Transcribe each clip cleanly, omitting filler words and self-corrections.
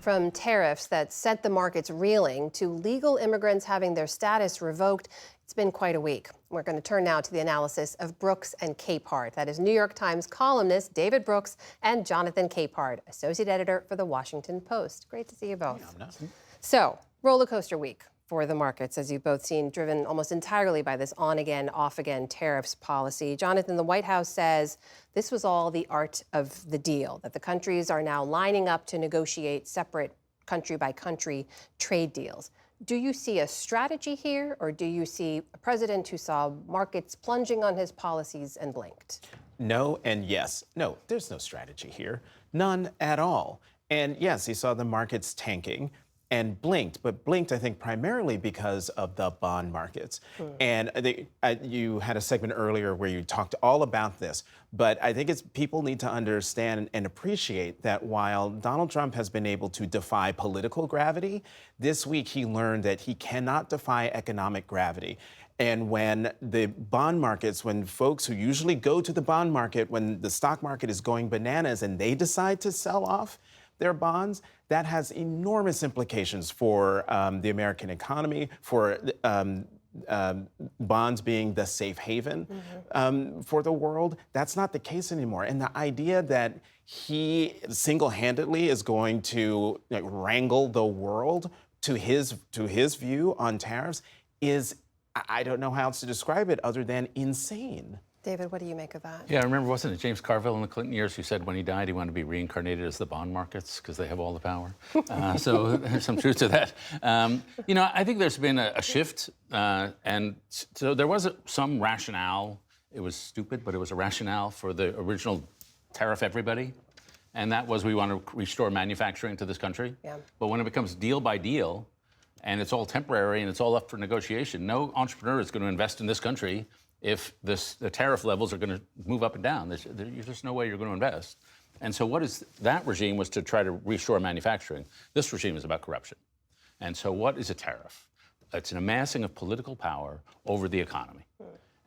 From tariffs that sent the markets reeling to legal immigrants having their status revoked, it's been quite a week. We're going to turn now to the analysis of Brooks and Capehart. That is New York Times columnist David Brooks and Jonathan Capehart, associate editor for The Washington Post. Great to see you both. So, roller coaster week for the markets, as you've both seen, driven almost entirely by this on-again, off-again tariffs policy. Jonathan, the White House says this was all the art of the deal, that the countries are now lining up to negotiate separate country-by-country trade deals. Do you see a strategy here, or do you see a president who saw markets plunging on his policies and blinked? No and yes. No, there's no strategy here. None at all. And yes, he saw the markets tanking and blinked, but blinked, I think, primarily because of the bond markets. And you had a segment earlier where you talked all about this, but I think people need to understand and appreciate that while Donald Trump has been able to defy political gravity, this week he learned that he cannot defy economic gravity. And when the bond markets, when folks who usually go to the bond market when the stock market is going bananas and they decide to sell off their bonds, that has enormous implications for the American economy, for bonds being the safe haven for the world. That's not the case anymore. And the idea that he single-handedly is going to wrangle the world to his view on tariffs is, I don't know how else to describe it other than insane. David, what do you make of that? Yeah, I remember, wasn't it James Carville in the Clinton years who said when he died he wanted to be reincarnated as the bond markets because they have all the power? So there's some truth to that. I think there's been a shift, and so there was some rationale. It was stupid, but it was a rationale for the original tariff everybody, and that was we want to restore manufacturing to this country. Yeah. But when it becomes deal by deal, and it's all temporary and it's all up for negotiation, no entrepreneur is going to invest in this country if the tariff levels are going to move up and down. There's just no way you're going to invest. And so that regime was to try to restore manufacturing. This regime is about corruption. And so what is a tariff? It's an amassing of political power over the economy.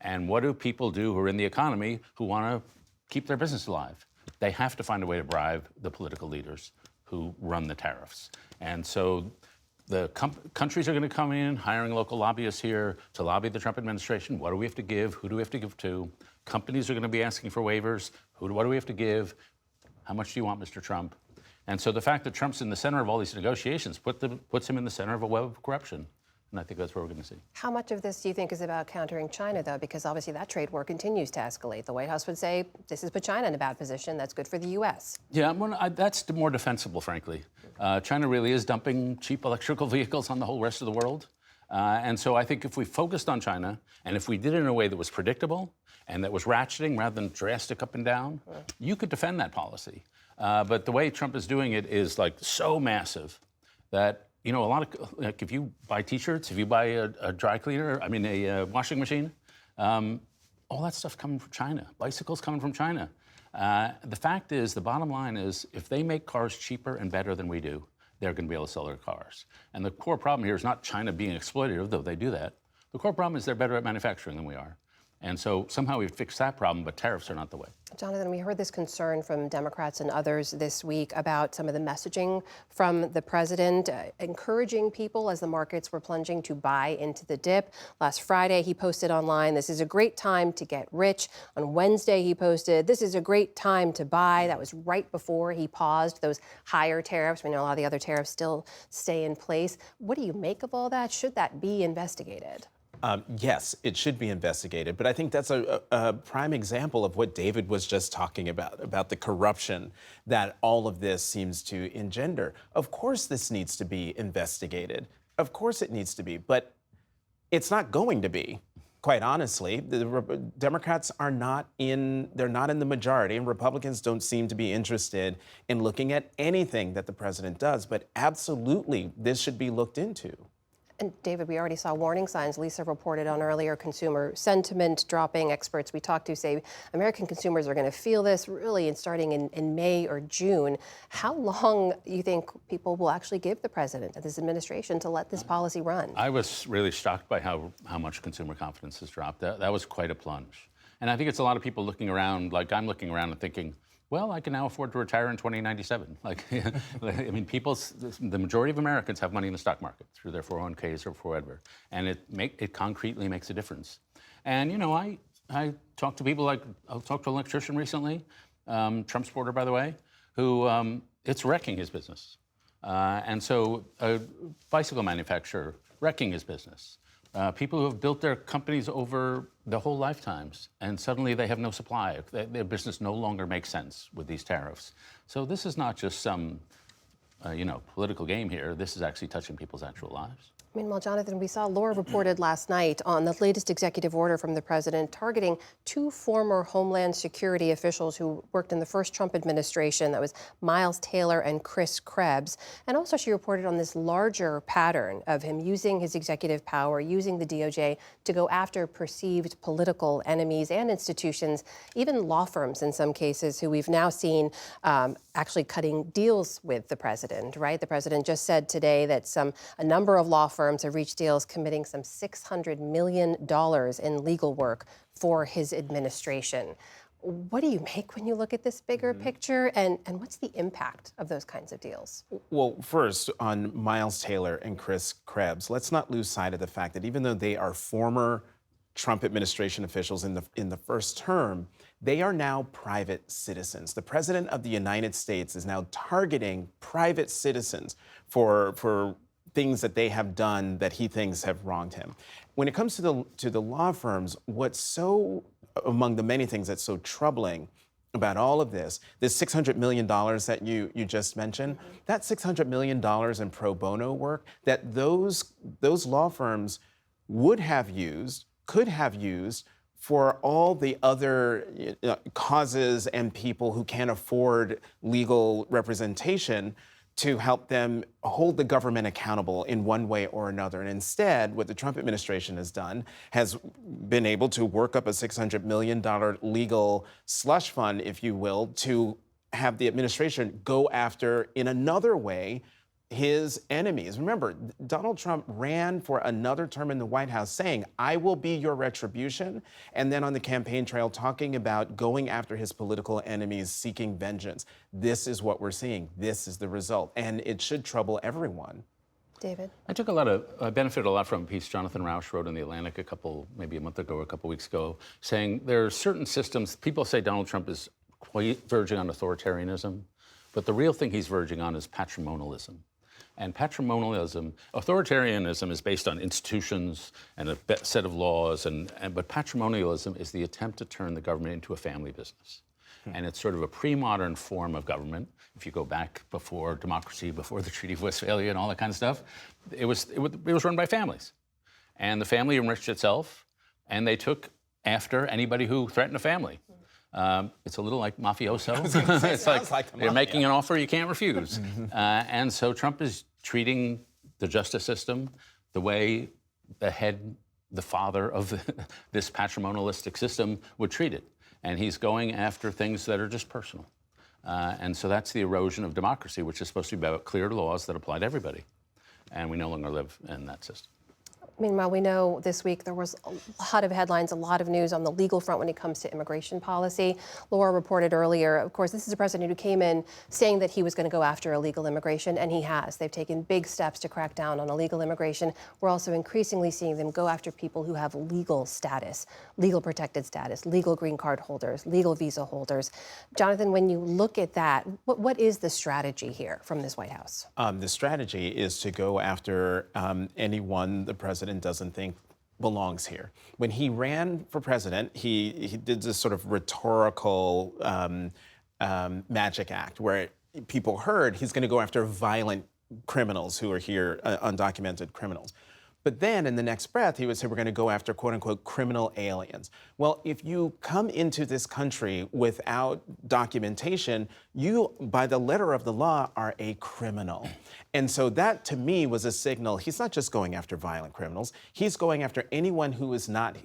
And what do people do who are in the economy who want to keep their business alive? They have to find a way to bribe the political leaders who run the tariffs. And so the countries are going to come in, hiring local lobbyists here to lobby the Trump administration. What do we have to give? Who do we have to give to? Companies are going to be asking for waivers. What do we have to give? How much do you want, Mr. Trump? And so the fact that Trump's in the center of all these negotiations puts him in the center of a web of corruption. And I think that's what we're going to see. How much of this do you think is about countering China, though? Because obviously that trade war continues to escalate. The White House would say this has put China in a bad position. That's good for the U.S. Yeah, that's more defensible, frankly. China really is dumping cheap electrical vehicles on the whole rest of the world. And so I think if we focused on China, and if we did it in a way that was predictable and that was ratcheting rather than drastic up and down, you could defend that policy. But the way Trump is doing it is so massive that a lot of, if you buy T-shirts, if you buy a dry cleaner, a washing machine, all that stuff's coming from China. Bicycles coming from China. The fact is, the bottom line is, if they make cars cheaper and better than we do, they're going to be able to sell their cars. And the core problem here is not China being exploitative, though they do that. The core problem is they're better at manufacturing than we are. And so somehow we've fixed that problem, but tariffs are not the way. Jonathan, we heard this concern from Democrats and others this week about some of the messaging from the president, encouraging people as the markets were plunging to buy into the dip. Last Friday, he posted online, "This is a great time to get rich." On Wednesday, he posted, "This is a great time to buy." That was right before he paused those higher tariffs. We know a lot of the other tariffs still stay in place. What do you make of all that? Should that be investigated? Yes, it should be investigated, but I think that's a prime example of what David was just talking about the corruption that all of this seems to engender. Of course this needs to be investigated. Of course it needs to be, but it's not going to be, quite honestly. The Democrats they're not in the majority, and Republicans don't seem to be interested in looking at anything that the president does, but absolutely this should be looked into. And David, we already saw warning signs. Lisa reported on earlier consumer sentiment dropping. Experts we talked to say American consumers are going to feel this really starting in May or June. How long do you think people will actually give the president and this administration to let this policy run? I was really shocked by how much consumer confidence has dropped. That was quite a plunge. And I think it's a lot of people looking around, like I'm looking around and thinking, well, I can now afford to retire in 2097. Like, I mean, the majority of Americans have money in the stock market through their 401ks or 401, and it concretely makes a difference. And you know, I talk to people like I talked to an electrician recently, Trump supporter, by the way, who it's wrecking his business. And so a bicycle manufacturer wrecking his business. People who have built their companies over their whole lifetimes, and suddenly they have no supply. Their business no longer makes sense with these tariffs. So this is not just some, political game here. This is actually touching people's actual lives. Meanwhile, Jonathan, we saw Laura reported last night on the latest executive order from the president targeting two former Homeland Security officials who worked in the first Trump administration. That was Miles Taylor and Chris Krebs. And also she reported on this larger pattern of him using his executive power, using the DOJ to go after perceived political enemies and institutions, even law firms in some cases, who we've now seen actually cutting deals with the president, right? The president just said today that a number of law firms have reached deals committing some $600 million in legal work for his administration. What do you make when you look at this bigger picture, and what's the impact of those kinds of deals? Well, first, on Miles Taylor and Chris Krebs, let's not lose sight of the fact that even though they are former Trump administration officials in the first term, they are now private citizens. The president of the United States is now targeting private citizens for things that they have done that he thinks have wronged him. When it comes to the law firms, what's so, among the many things that's so troubling about all of this $600 million that you just mentioned, that $600 million in pro bono work that those law firms would have used, could have used for all the other causes and people who can't afford legal representation, to help them hold the government accountable in one way or another. And instead, what the Trump administration has done has been able to work up a $600 million legal slush fund, if you will, to have the administration go after, in another way, his enemies. Remember, Donald Trump ran for another term in the White House saying, I will be your retribution, and then on the campaign trail talking about going after his political enemies, seeking vengeance. This is what we're seeing. This is the result, and it should trouble everyone. David? I benefited a lot from a piece Jonathan Rauch wrote in The Atlantic maybe a month ago or a couple weeks ago, saying there are certain systems, people say Donald Trump is verging on authoritarianism, but the real thing he's verging on is patrimonialism. And authoritarianism is based on institutions and a set of laws, but patrimonialism is the attempt to turn the government into a family business. And it's sort of a pre-modern form of government. If you go back before democracy, before the Treaty of Westphalia and all that kind of stuff, it was run by families. And the family enriched itself, and they took after anybody who threatened a family. It's a little like mafioso. It's like they're making an offer you can't refuse. And so Trump is treating the justice system the way the father of this patrimonialistic system would treat it. And he's going after things that are just personal. And so that's the erosion of democracy, which is supposed to be about clear laws that apply to everybody. And we no longer live in that system. Meanwhile, we know this week there was a lot of headlines, a lot of news on the legal front when it comes to immigration policy. Laura reported earlier, of course, this is a president who came in saying that he was going to go after illegal immigration, and he has. They've taken big steps to crack down on illegal immigration. We're also increasingly seeing them go after people who have legal status, legal protected status, legal green card holders, legal visa holders. Jonathan, when you look at that, what is the strategy here from this White House? The strategy is to go after anyone the president doesn't think belongs here. When he ran for president, he did this sort of rhetorical magic act where people heard he's going to go after violent criminals who are here, undocumented criminals. But then in the next breath, he would say, we're going to go after, quote unquote, criminal aliens. Well, if you come into this country without documentation, you, by the letter of the law, are a criminal. And so that, to me, was a signal. He's not just going after violent criminals. He's going after anyone who is not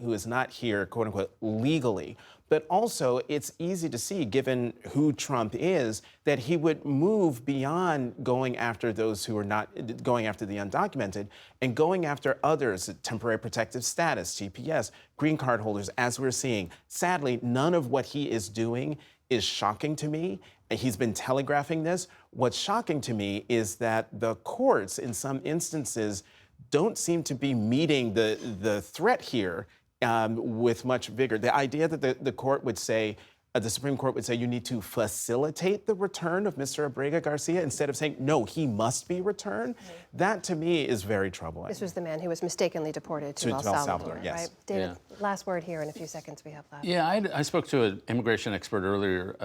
here, quote unquote, legally. But also, it's easy to see, given who Trump is, that he would move beyond going after those who are not going after the undocumented and going after others, temporary protective status, TPS, green card holders, as we're seeing. Sadly, none of what he is doing is shocking to me. He's been telegraphing this. What's shocking to me is that the courts, in some instances, don't seem to be meeting the threat here with much vigor. The idea that the court would say, the Supreme Court would say you need to facilitate the return of Mr. Abrega Garcia instead of saying, no, he must be returned, that to me is very troubling. This was the man who was mistakenly deported to El Salvador, yes. right? David, last word here in a few seconds we have left. Yeah, I spoke to an immigration expert earlier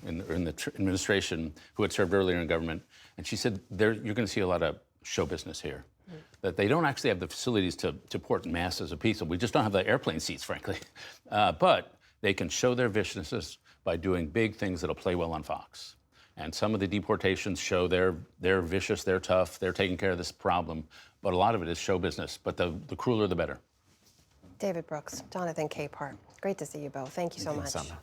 in the administration who had served earlier in government, and she said you're going to see a lot of show business here. That they don't actually have the facilities to deport masses of people. We just don't have the airplane seats, frankly. But they can show their viciousness by doing big things that'll play well on Fox. And some of the deportations show they're vicious, they're tough, they're taking care of this problem. But a lot of it is show business. But the crueler, the better. David Brooks, Jonathan Capehart, great to see you both. Thank you so much. Thanks, Sana.